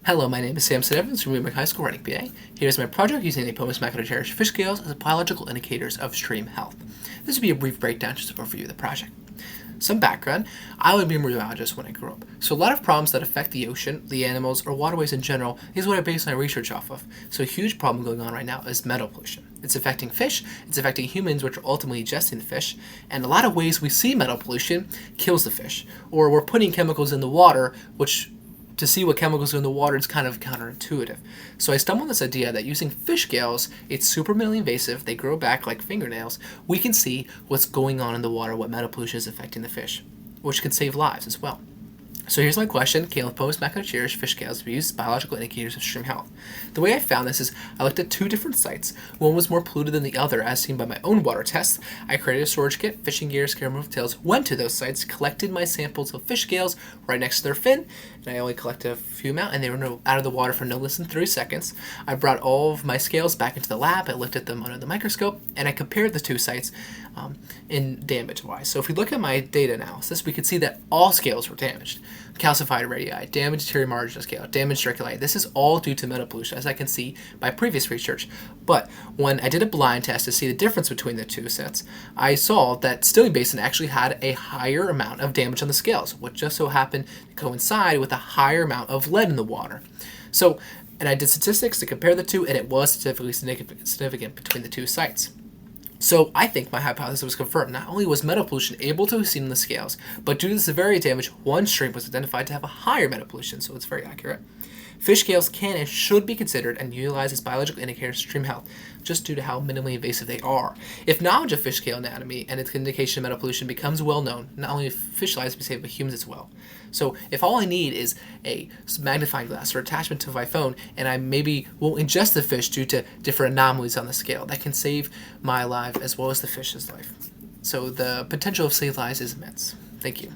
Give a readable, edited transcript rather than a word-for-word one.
Hello, my name is Samson Evans from Weymouth High School Writing PA. Here's my project using Lepomis macrochirus fish scales as biological indicators of stream health. This will be a brief breakdown just to overview the project. Some background: I was a marine biologist when I grew up, so a lot of problems that affect the ocean, the animals, or waterways in general is what I base my research off of. So a huge problem going on right now is metal pollution. It's affecting fish, it's affecting humans, which are ultimately ingesting the fish, and a lot of ways we see metal pollution kills the fish, or we're putting chemicals in the water, which to see what chemicals are in the water is kind of counterintuitive. So I stumbled on this idea that using fish scales, it's super minimally invasive, they grow back like fingernails, we can see what's going on in the water, what metal pollution is affecting the fish, which can save lives as well. So here's my question: can Lepomis macrochirus fish scales be used as biological indicators of stream health? The way I found this is I looked at two different sites. One was more polluted than the other, as seen by my own water tests. I created a storage kit, fishing gear, scale removal tails, went to those sites, collected my samples of fish scales right next to their fin, and I only collected a few amount, and they were out of the water for no less than 30 seconds. I brought all of my scales back into the lab, I looked at them under the microscope, and I compared the two sites in damage-wise. So if we look at my data analysis, we can see that all scales were damaged. Calcified radii, damaged anterior marginal scale, damaged circuli. This is all due to metal pollution, as I can see by previous research. But when I did a blind test to see the difference between the two sets, I saw that Stilling Basin actually had a higher amount of damage on the scales, which just so happened to coincide with a higher amount of lead in the water. And I did statistics to compare the two, and it was statistically significant between the two sites. So I think my hypothesis was confirmed. Not only was metal pollution able to be seen in the scales, but due to the severity of damage, one stream was identified to have a higher metal pollution, so it's very accurate. Fish scales can and should be considered and utilized as biological indicators of stream health, just due to how minimally invasive they are. If knowledge of fish scale anatomy and its indication of metal pollution becomes well known, not only fish lives will be saved, but humans as well. So if all I need is a magnifying glass or attachment to my phone, and I maybe won't ingest the fish due to different anomalies on the scale, that can save my life as well as the fish's life. So the potential of saved lives is immense. Thank you.